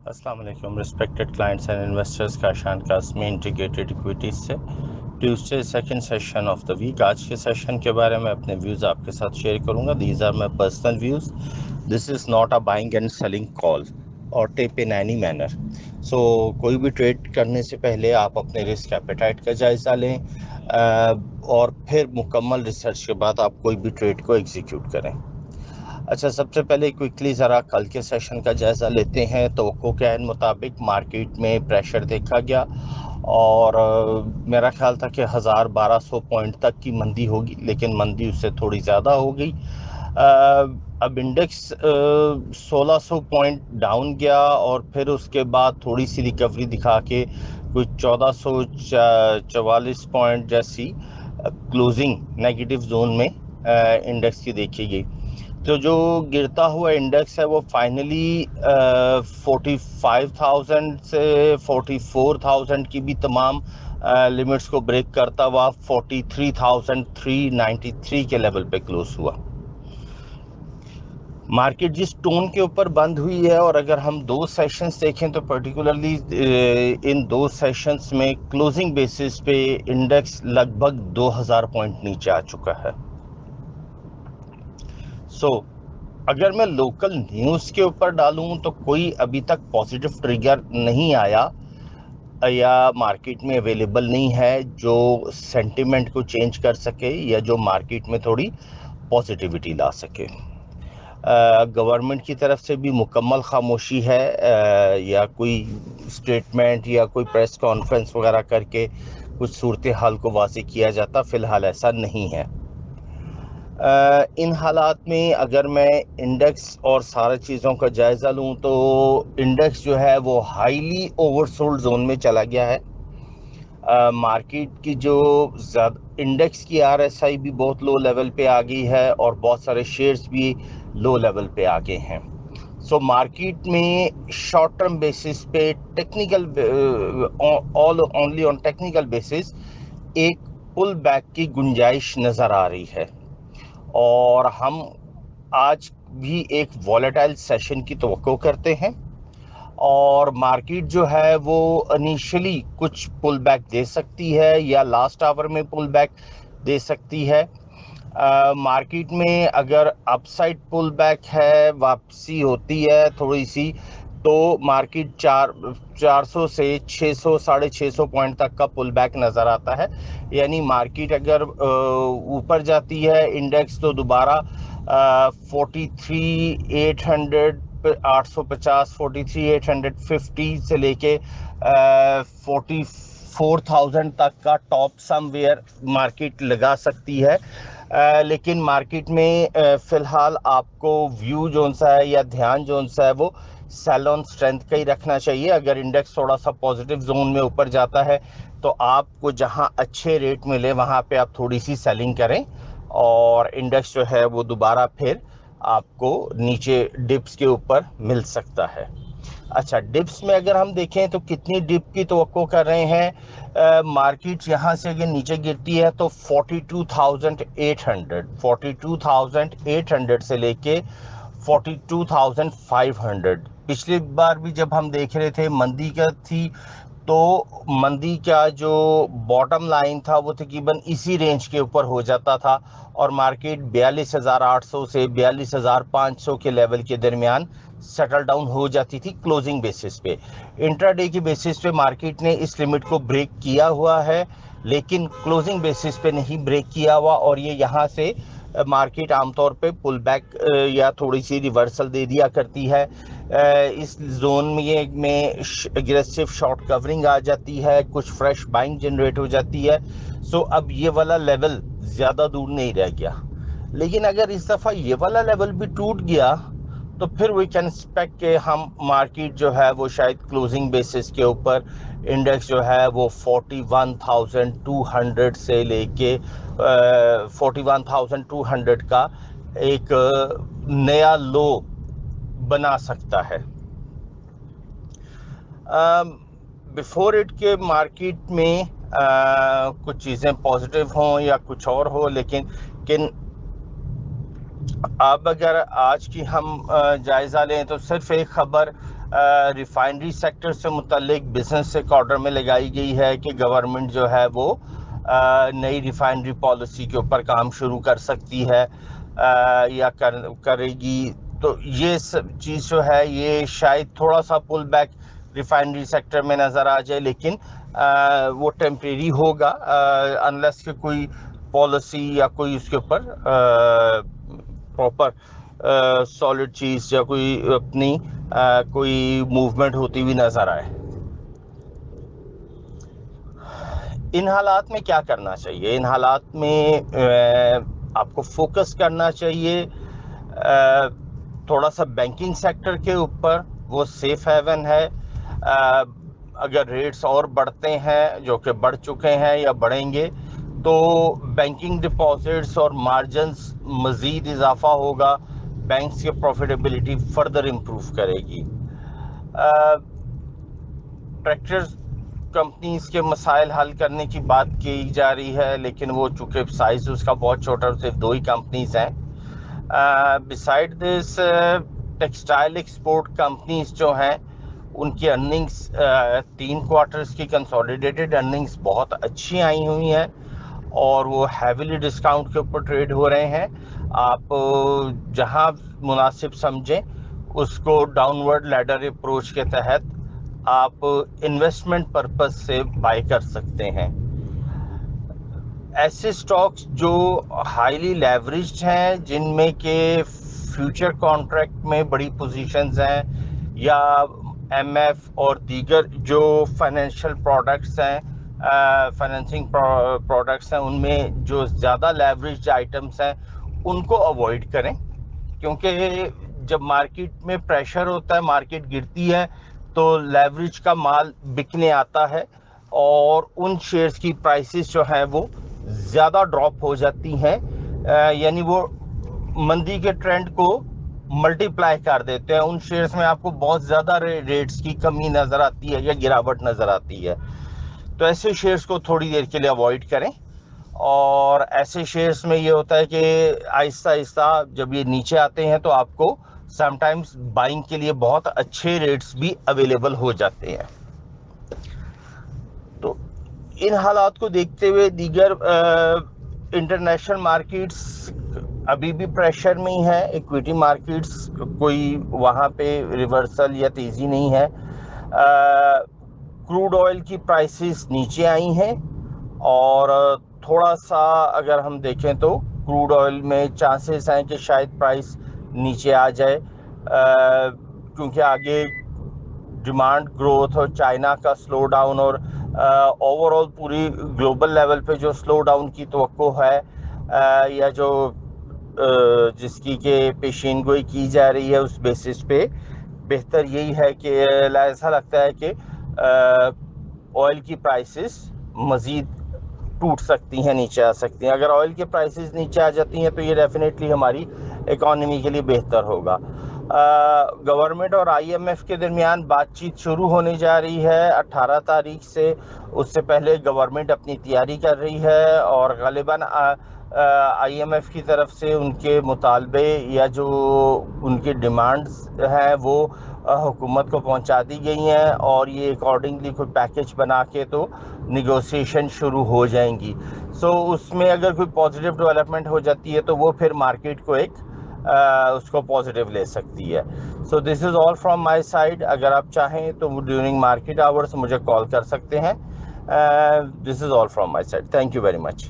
अस्सलाम वालेकुम respected clients and investors का शान कासमी इंटीग्रेटेड इक्विटीज से Tuesday second session of the week. आज के सेशन के बारे में अपने व्यूज़ आपके साथ शेयर करूंगा। These are my personal views. This is not a buying and selling call और tip in any manner. So कोई भी ट्रेड करने से पहले आप अपने रिस्क एपेटाइट का जायज़ा लें और फिर मुकम्मल रिसर्च के बाद आप कोई भी ट्रेड को एग्जीक्यूट करें। अच्छा, सबसे पहले क्विकली ज़रा कल के सेशन का जायज़ा लेते हैं। तवक्को के ऐन मुताबिक मार्केट में प्रेशर देखा गया और मेरा ख्याल था कि 1000-1200 पॉइंट तक की मंदी होगी, लेकिन मंदी उससे थोड़ी ज़्यादा हो गई। अब इंडेक्स 1600 पॉइंट डाउन गया और फिर उसके बाद थोड़ी सी रिकवरी दिखा के कुछ 1444 पॉइंट जैसी क्लोजिंग नेगेटिव जोन में इंडेक्स की देखी गई। तो जो गिरता हुआ इंडेक्स है वो फाइनली 45,000 से 44,000 की भी तमाम लिमिट्स को ब्रेक करता हुआ 43,393 के लेवल पे क्लोज हुआ। मार्केट जिस टोन के ऊपर बंद हुई है, और अगर हम दो सेशंस देखें तो पर्टिकुलरली इन दो सेशंस में क्लोजिंग बेसिस पे इंडेक्स लगभग 2000 पॉइंट नीचे आ चुका है। सो अगर मैं लोकल न्यूज़ के ऊपर डालूं तो कोई अभी तक पॉजिटिव ट्रिगर नहीं आया या मार्केट में अवेलेबल नहीं है जो सेंटिमेंट को चेंज कर सके या जो मार्केट में थोड़ी पॉजिटिविटी ला सके। गवर्नमेंट की तरफ से भी मुकम्मल खामोशी है या कोई स्टेटमेंट या कोई प्रेस कॉन्फ्रेंस वगैरह करके कुछ सूरत हाल को वाज़ेह किया जाता, फ़िलहाल ऐसा नहीं है। इन हालात में अगर मैं इंडेक्स और सारी चीज़ों का जायज़ा लूँ तो इंडेक्स जो है वो हाईली ओवरसोल्ड जोन में चला गया है। मार्केट की जो इंडेक्स की आरएसआई भी बहुत लो लेवल पे आ गई है और बहुत सारे शेयर्स भी लो लेवल पे आ गए हैं। सो मार्केट में शॉर्ट टर्म बेसिस पे technical all only on technical basis एक पुल बैक की गुंजाइश नज़र आ रही है और हम आज भी एक वॉलेटाइल सेशन की तवक्को करते हैं और मार्केट जो है वो इनिशियली कुछ पुल बैक दे सकती है या लास्ट आवर में पुल बैक दे सकती है। मार्केट में अगर अपसाइड पुल बैक है, वापसी होती है थोड़ी सी, तो मार्केट 400 से 600 650 पॉइंट तक का पुल बैक नज़र आता है। यानी मार्केट अगर ऊपर जाती है इंडेक्स तो दोबारा 43,800 850 43,850 से लेके 44,000 तक का टॉप समवेयर मार्केट लगा सकती है। लेकिन मार्केट में फ़िलहाल आपको व्यू जोन सा है या ध्यान जोन सा है वो सेल ऑन स्ट्रेंथ का ही रखना चाहिए। अगर इंडेक्स थोड़ा सा पॉजिटिव जोन में ऊपर जाता है तो आपको जहां अच्छे रेट मिले वहां पे आप थोड़ी सी सेलिंग करें और इंडेक्स जो है वो दोबारा फिर आपको नीचे डिप्स के ऊपर मिल सकता है। अच्छा, डिप्स में अगर हम देखें तो कितनी डिप की तवक्को कर रहे हैं। मार्केट यहाँ से अगर नीचे गिरती है तो 42,800 से लेके 42,500। पिछली बार भी जब हम देख रहे थे मंदी का थी तो मंदी का जो बॉटम लाइन था वो तकरीबन इसी रेंज के ऊपर हो जाता था और मार्केट 42,800 से 42,500 के लेवल के दरमियान सेटल डाउन हो जाती थी क्लोजिंग बेसिस पे। इंट्राडे की बेसिस पे मार्केट ने इस लिमिट को ब्रेक किया हुआ है, लेकिन क्लोजिंग बेसिस पे नहीं ब्रेक किया हुआ और ये यहाँ से मार्केट आमतौर पे पुल बैक या थोड़ी सी रिवर्सल दे दिया करती है। इस जोन में एग्रेसिव शॉर्ट कवरिंग आ जाती है, कुछ फ्रेश बाइंग जनरेट हो जाती है। सो अब ये वाला लेवल ज़्यादा दूर नहीं रह गया, लेकिन अगर इस दफ़ा ये वाला लेवल भी टूट गया तो फिर वी कैन एक्सपेक्ट कि हम मार्केट जो है वो शायद क्लोजिंग बेसिस के ऊपर इंडेक्स जो है वो 41,200 से लेके 41,200 का एक नया लो बना सकता है। बिफोर इट के मार्केट में कुछ चीज़ें पॉजिटिव हों या कुछ और हो, लेकिन अब अगर आज की हम जायज़ा लें तो सिर्फ एक ख़बर रिफाइनरी सेक्टर से मुतल्लिक बिजनेस एक ऑर्डर में लगाई गई है कि गवर्नमेंट जो है वो नई रिफाइनरी पॉलिसी के ऊपर काम शुरू कर सकती है या करेगी। तो ये सब चीज़ जो है ये शायद थोड़ा सा पुल बैक रिफाइनरी सेक्टर में नज़र आ जाए, लेकिन वो टेम्परेरी होगा अनलेस कि कोई पॉलिसी या कोई उसके ऊपर प्रॉपर सॉलिड चीज़ या कोई अपनी कोई मूवमेंट होती हुई नज़र आए। इन हालात में क्या करना चाहिए? इन हालात में आपको फोकस करना चाहिए थोड़ा सा बैंकिंग सेक्टर के ऊपर, वो सेफ हेवन है। अगर रेट्स और बढ़ते हैं, जो कि बढ़ चुके हैं या बढ़ेंगे, तो बैंकिंग डिपॉजिट्स और मार्जिन्स मज़ीद इजाफा होगा, बैंक्स की प्रॉफिटेबिलिटी फर्दर इम्प्रूव करेगी। ट्रैक्टर्स कंपनीज के मसाइल हल करने की बात की जा रही है, लेकिन वो चूँकि साइज़ उसका बहुत छोटा, सिर्फ 2 ही कंपनीज हैं। Beside this textile export companies जो हैं उनकी अर्निंग्स 3 क्वार्टर्स की कंसोलिडेटेड अर्निंग्स बहुत अच्छी आई हुई हैं और वो हैविली डिस्काउंट के ऊपर ट्रेड हो रहे हैं। आप जहां मुनासिब समझें उसको डाउनवर्ड लैडर अप्रोच के तहत आप इन्वेस्टमेंट पर्पस से बाय कर सकते हैं। ऐसे स्टॉक्स जो हाईली लेवरेज्ड हैं, जिनमें के फ्यूचर कॉन्ट्रैक्ट में बड़ी पोजीशंस हैं, या एमएफ और दीगर जो फाइनेंशियल प्रोडक्ट्स हैं, फाइनेंसिंग प्रोडक्ट्स हैं, उनमें जो ज़्यादा लेवरेज्ड आइटम्स हैं उनको अवॉइड करें, क्योंकि जब मार्केट में प्रेशर होता है, मार्केट गिरती है, तो लेवरेज का माल बिकने आता है और उन शेयर्स की प्राइसेस जो हैं वो ज़्यादा ड्रॉप हो जाती हैं, यानी वो मंदी के ट्रेंड को मल्टीप्लाई कर देते हैं। उन शेयर्स में आपको बहुत ज़्यादा रेट्स की कमी नज़र आती है या गिरावट नज़र आती है। तो ऐसे शेयर्स को थोड़ी देर के लिए अवॉइड करें। और ऐसे शेयर्स में ये होता है कि आहिस्ता आहिस्ता जब ये नीचे आते हैं तो आपको समटाइम्स बाइंग के लिए बहुत अच्छे रेट्स भी अवेलेबल हो जाते हैं। तो इन हालात को देखते हुए दीगर इंटरनेशनल मार्केट्स अभी भी प्रेशर में ही है। इक्विटी मार्केट्स कोई वहाँ पे रिवर्सल या तेज़ी नहीं है। क्रूड ऑयल की प्राइसेस नीचे आई हैं और थोड़ा सा अगर हम देखें तो क्रूड ऑयल में चांसेस हैं कि शायद प्राइस नीचे आ जाए, क्योंकि आगे डिमांड ग्रोथ और चाइना का स्लो डाउन और ओवरऑल पूरी ग्लोबल लेवल पे जो स्लो डाउन की तवक्को है, या जो जिसकी के पेशीनगोई की जा रही है, उस बेसिस पे बेहतर यही है कि ऐसा लगता है कि ऑयल की प्राइसेस मज़ीद टूट सकती हैं, नीचे आ सकती हैं। अगर ऑयल के प्राइसेस नीचे आ जाती हैं तो ये डेफिनेटली हमारी इकॉनमी के लिए बेहतर होगा। गवर्नमेंट और आईएमएफ के दरमियान बातचीत शुरू होने जा रही है 18 तारीख से। उससे पहले गवर्नमेंट अपनी तैयारी कर रही है और ग़ालिबन आईएमएफ की तरफ से उनके मुतालबे या जो उनकी डिमांड्स हैं वो हुकूमत को पहुंचा दी गई हैं और ये अकॉर्डिंगली कोई पैकेज बना के तो निगोशिएशन शुरू हो जाएंगी। सो उसमें अगर कोई पॉजिटिव डेवलपमेंट हो जाती है तो वो फिर मार्केट को एक उसको पॉजिटिव ले सकती है। So this is all from my side. अगर आप चाहें तो ड्यूरिंग मार्केट आवर्स मुझे कॉल कर सकते हैं। This is all from my side. Thank you very much.